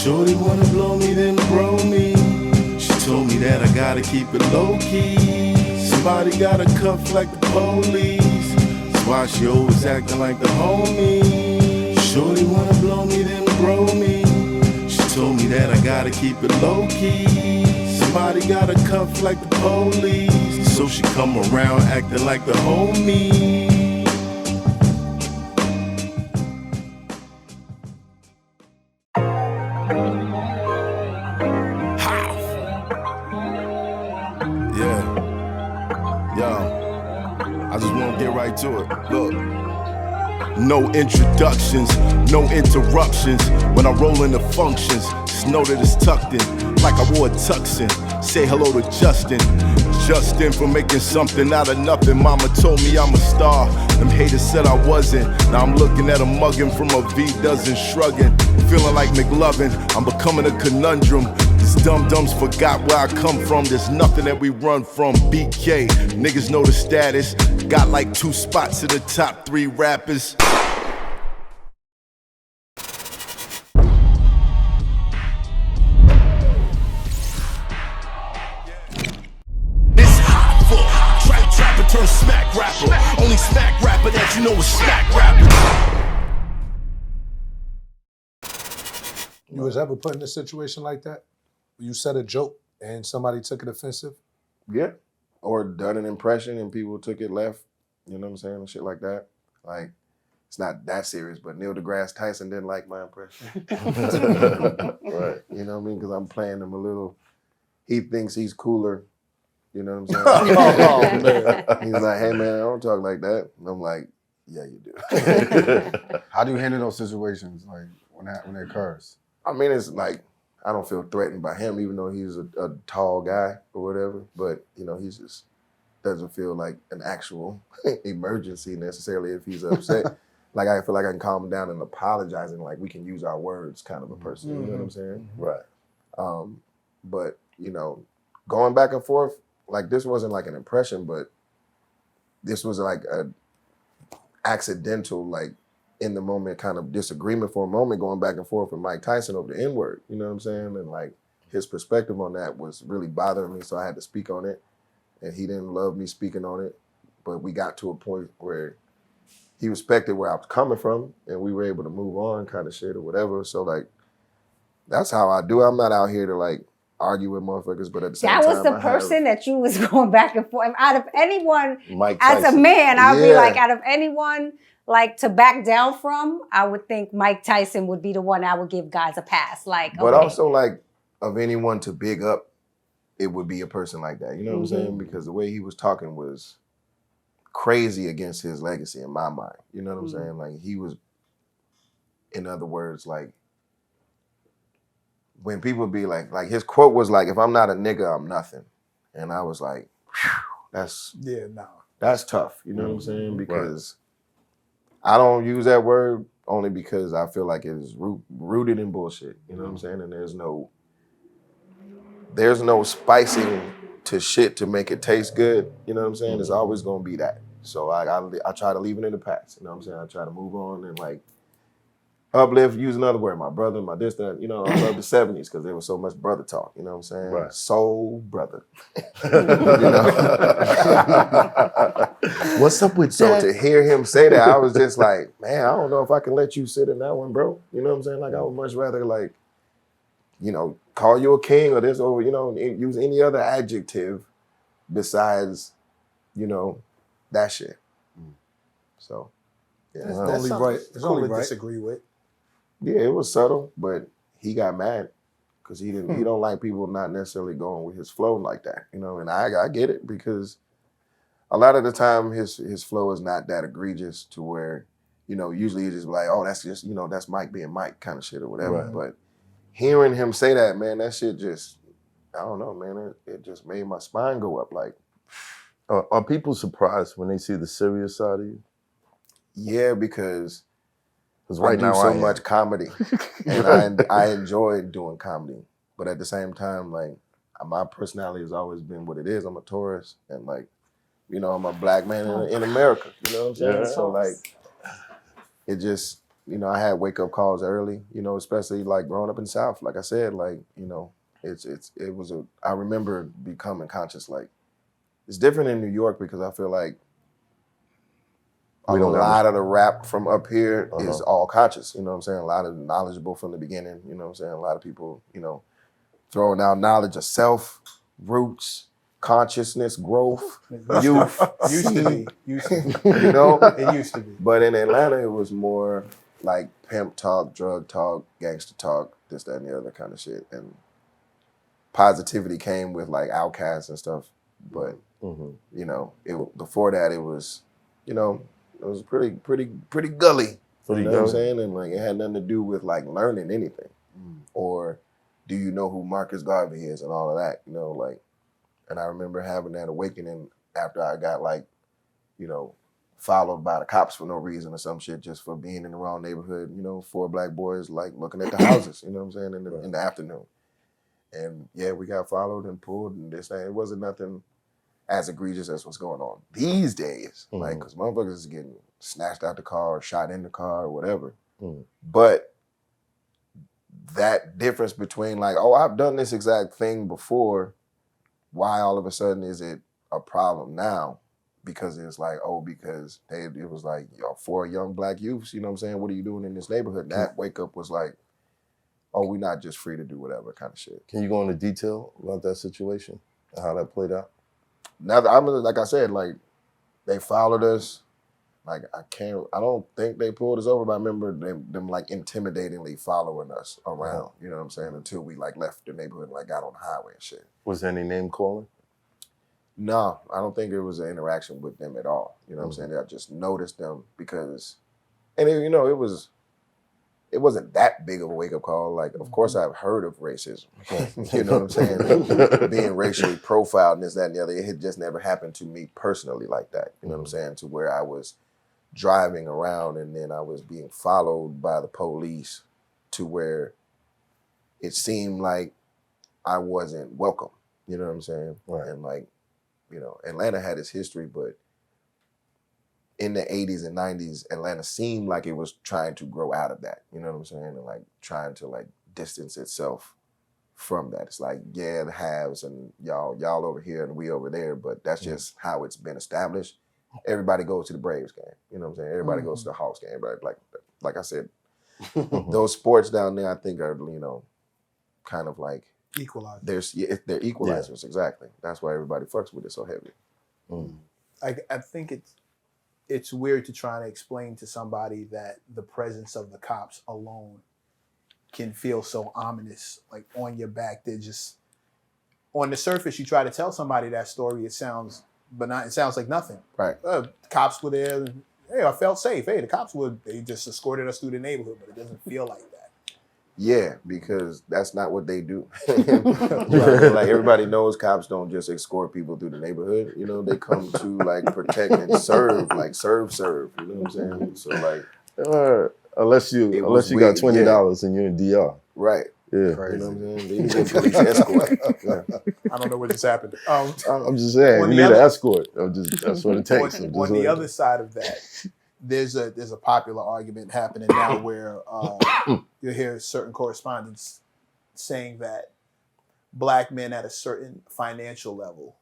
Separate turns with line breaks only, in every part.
Shorty wanna blow me, then bro me. She told me that I gotta keep it low key. Somebody got a cuff like the police. That's why she always acting like the homie. Shorty wanna blow me, then bro me. She told me that I gotta keep it low key. Somebody got a cuff like the police. So she come around acting like the homie. I just want to get right to it. Look. No introductions, no interruptions. When I roll into functions, just know that it's tucked in, like I wore a tuxin. Say hello to Justin. Justin for making something out of nothing. Mama told me I'm a star. Them haters said I wasn't. Now I'm looking at a muggin' from a V-dozen shrugging. Feeling like McLovin, I'm becoming a conundrum. These dum-dums forgot where I come from. There's nothing that we run from. BK, niggas know the status. Got like 2 spots in the top 3 rappers. It's Hoffa, trapper turned smack rapper. Only smack rapper that you know is smack rapper.
You was ever put in a situation like that? You said a joke and somebody took it offensive?
Yeah. Or done an impression and people took it left. You know what I'm saying? And shit like that. Like, it's not that serious, but Neil deGrasse Tyson didn't like my impression. Right. You know what I mean? Because I'm playing him a little. He thinks he's cooler. You know what I'm saying?
Oh, man.
He's like, hey, man, I don't talk like that. And I'm like, yeah, you do.
How do you handle those situations, like, when it occurs?
I mean, it's like, I don't feel threatened by him, even though he's a tall guy or whatever. But, you know, he just doesn't feel like an actual emergency necessarily if he's upset. Like, I feel like I can calm him down and apologize and, like, we can use our words kind of a person. You know what I'm saying?
Right.
But, you know, going back and forth, like, this wasn't like an impression, but this was like a accidental, like, in the moment kind of disagreement for a moment, going back and forth with Mike Tyson over the N-word, you know what I'm saying? And like his perspective on that was really bothering me, so I had to speak on it. And he didn't love me speaking on it, but we got to a point where he respected where I was coming from and we were able to move on kind of shit or whatever. So like, that's how I do it. I'm not out here to like argue with motherfuckers, but at the same time,
that was the person that you was going back and forth. Out of anyone,
Mike
as
Tyson.
a man, I'd be like, out of anyone, like to back down from, I would think Mike Tyson would be the one I would give guys a pass. Like,
but
okay.
also like of anyone to big up, it would be a person like that. You know what I'm saying? Because the way he was talking was crazy against his legacy in my mind. You know what I'm saying? Like he was, in other words, like when people be like his quote was like, if I'm not a nigga, I'm nothing. And I was like, that's tough. You know what I'm saying? Because I don't use that word only because I feel like it is rooted in bullshit. You know what I'm saying? And there's no spicing to shit to make it taste good. You know what I'm saying? It's always gonna be that. So I try to leave it in the past. You know what I'm saying? I try to move on and like uplift, use another word, my brother, my this, that. You know, I love the 70s because there was so much brother talk. You know what I'm saying?
Right.
Soul brother. You know?
What's up with
So
that?
to hear him say that, I was just like, man, I don't know if I can let you sit in that one, bro. You know what I'm saying? Like I would much rather like, you know, call you a king or this, or, you know, use any other adjective besides, you know, that shit. So, yeah.
It's only right. It's only right. Disagree with.
Yeah, it was subtle, but he got mad because he don't like people not necessarily going with his flow like that, you know. And I get it because a lot of the time his flow is not that egregious to where, you know, usually it's just like, oh, that's just, you know, that's Mike being Mike kind of shit or whatever.
Right.
But hearing him say that, man, that shit just, I don't know, man, it just made my spine go up. Like,
are people surprised when they see the serious side of you?
yeah, because
right
I
now
do so much comedy, and I enjoy doing comedy. But at the same time, like, my personality has always been what it is. I'm a Taurus, and like, you know, I'm a black man in America. You know what I'm saying?
Yeah.
So like, it just, you know, I had wake up calls early, you know, especially like growing up in the South. Like I said, like, you know, I remember becoming conscious, like, it's different in New York because I feel like a lot of the rap from up here is all conscious, you know what I'm saying? A lot of knowledgeable from the beginning, you know what I'm saying? A lot of people, you know, throwing out knowledge of self, roots, consciousness, growth, youth.
Used to be.
You know?
It used to be.
But in Atlanta, it was more like pimp talk, drug talk, gangster talk, this, that, and the other kind of shit. And positivity came with like Outkast and stuff. But, you know, before that, it was, you know, it was pretty gully. You know what I'm saying? And like it had nothing to do with like learning anything. Or do you know who Marcus Garvey is and all of that, you know, like. And I remember having that awakening after I got like, you know, followed by the cops for no reason or some shit just for being in the wrong neighborhood, you know, 4 black boys like looking at the houses, you know what I'm saying, in the afternoon. And yeah, we got followed and pulled and this thing. It wasn't nothing as egregious as what's going on these days, like, because motherfuckers is getting snatched out the car or shot in the car or whatever. But that difference between like, oh, I've done this exact thing before, why all of a sudden is it a problem now? Because it's like, oh, because it was like, 4 young black youths, you know what I'm saying? What are you doing in this neighborhood? And that wake up was like, oh, we're not just free to do whatever kind of shit.
Can you go into detail about that situation and how that played out?
Now, like I said, like they followed us. Like I don't think they pulled us over, but I remember them like intimidatingly following us around, you know what I'm saying? Until we like left the neighborhood and like got on the highway and shit.
Was there any name calling?
No, I don't think it was an interaction with them at all. You know what I'm saying? I just noticed them because, and you know, it wasn't that big of a wake up call. Like, of course I've heard of racism, you know what I'm saying? Being racially profiled and this, that, and the other. It had just never happened to me personally like that. You know what I'm saying? To where I was driving around and then I was being followed by the police to where it seemed like I wasn't welcome. You know what I'm saying?
Right.
And like, you know, Atlanta had its history, but in the 80s and 90s, Atlanta seemed like it was trying to grow out of that. You know what I'm saying? And like trying to like distance itself from that. It's like, yeah, the haves and y'all over here and we over there, but that's just how it's been established. Everybody goes to the Braves game. You know what I'm saying? Everybody goes to the Hawks game. Everybody, like I said, those sports down there, I think are, you know, kind of like
equalizers.
They're equalizers, exactly. That's why everybody fucks with it so heavy.
I think it's weird to try to explain to somebody that the presence of the cops alone can feel so ominous, like on your back. They're just, on the surface, you try to tell somebody that story, it sounds benign. It sounds like nothing.
Right.
Cops were there. And, hey, I felt safe. Hey, the cops they just escorted us through the neighborhood, but it doesn't feel like that.
Yeah, because that's not what they do. Like everybody knows cops don't just escort people through the neighborhood. You know, they come to like protect and serve, like serve. You know what I'm saying? So like,
unless you got $20 and you're in DR.
Right.
Yeah.
Crazy. You know what I'm saying? They need a police escort.
I don't know what just happened.
I'm just saying, you need an escort. That's what it takes.
On the other side of that, there's a popular argument happening now where you hear certain correspondents saying that black men at a certain financial level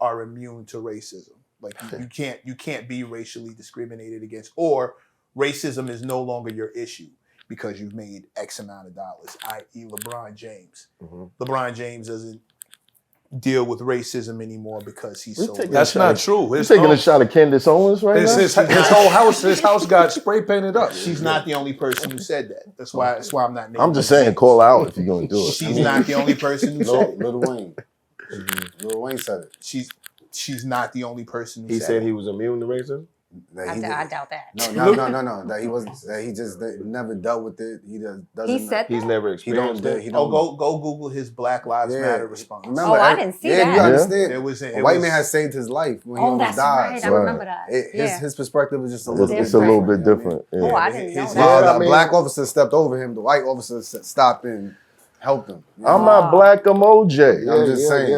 are immune to racism. Like you can't be racially discriminated against, or racism is no longer your issue because you've made X amount of dollars, i.e. LeBron James. LeBron James doesn't deal with racism anymore because he's so rich.
That's not true.
You're taking a shot at Candace Owens right now?
His whole house, his house got spray painted up.
She's not the only person who said that. That's why I'm not naming
I'm just saying, call out if you're going to do it.
She's not the only person who said it.
Lil Wayne. Lil Wayne said it.
She's not the only person who
He
said
said
it.
he was immune to racism?
I doubt that.
No. That he wasn't. That he just never dealt with it. He doesn't.
He said
He's
that?
never experienced it.
Go Google his Black Lives Matter response.
Remember,
I didn't see that.
Yeah, you understand.
A
white man has saved his life when he almost died.
Right. I remember that.
His perspective is just a little bit
It's a little bit different. Yeah.
Oh, I didn't know that.
The black officer stepped over him. The white officer stopped and helped him.
I'm not black, I'm OJ.
I'm just saying.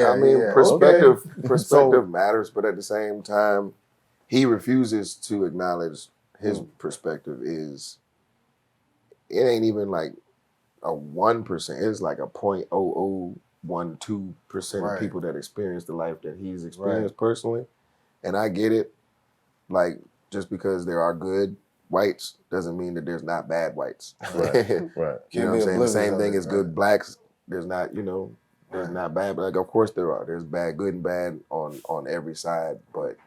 I mean, perspective matters, but at the same time, he refuses to acknowledge his perspective is it ain't even like a 1%. It's like a 0.0012% of people that experience the life that he's experienced personally. And I get it. Like, just because there are good whites doesn't mean that there's not bad whites.
Right.
You know what I'm saying? The same thing as good blacks. There's not, there's not bad, but like, of course there are. There's bad, good and bad on every side. But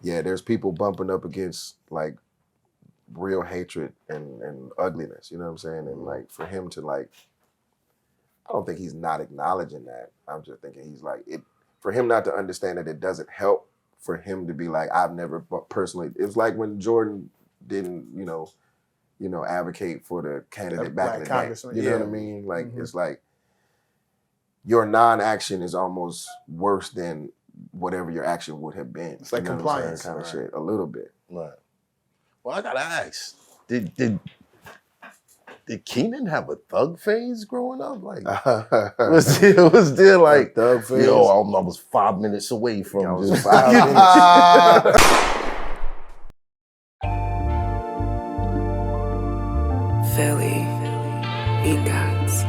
yeah, there's people bumping up against like real hatred and ugliness, you know what I'm saying? And like for him to like, I don't think he's not acknowledging that. I'm just thinking he's like, for him not to understand that it doesn't help for him to be like, I've never personally, it was like when Jordan didn't, advocate for the candidate back in the day. You know what I mean? Like, it's like your non-action is almost worse than whatever your action would have been.
It's like compliance.
Kind of shit, a little bit.
Right. Well, I gotta ask, did Kenan have a thug phase growing up? Like, was there like
thug phase?
Yo, I was 5 minutes away from just
5 minutes.
Philly, BEATZ.
I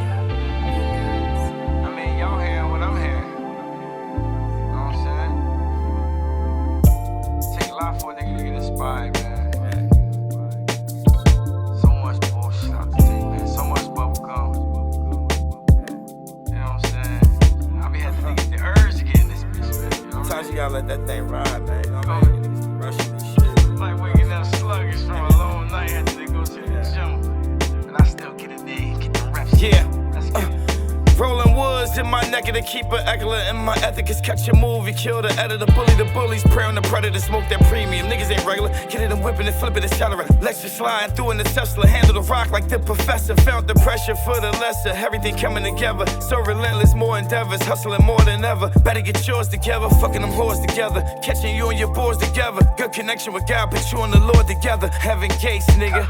mean, y'all hearing what I'm hearing. You know what I'm saying? Take a lot for a nigga to get inspired, man. So much bullshit out the tape, man. So much bubble gum. You know what I'm saying? I be having to get the urge to get in this bitch, man.
Sometimes you gotta let that thing ride, man. You know what I mean? Rushing this shit.
It's like waking up sluggish from a long night after they go to the gym. And I still get in there and get the reps.
Yeah.
Let's get it.
Rolling woods in my neck of the keeper, Eckler, and my ethic is catch a move. You kill the editor, bully the bullies, prey on the predator, smoke that premium. Niggas ain't regular, get it and whipping and flipping, accelerator. Lecture sliding through in the Tesla, handle the rock like the professor. Felt the pressure for the lesser, everything coming together. So relentless, more endeavors, hustling more than ever. Better get yours together, fucking them whores together. Catching you and your boys together. Good connection with God, put you and the Lord together. Heaven gates, nigga.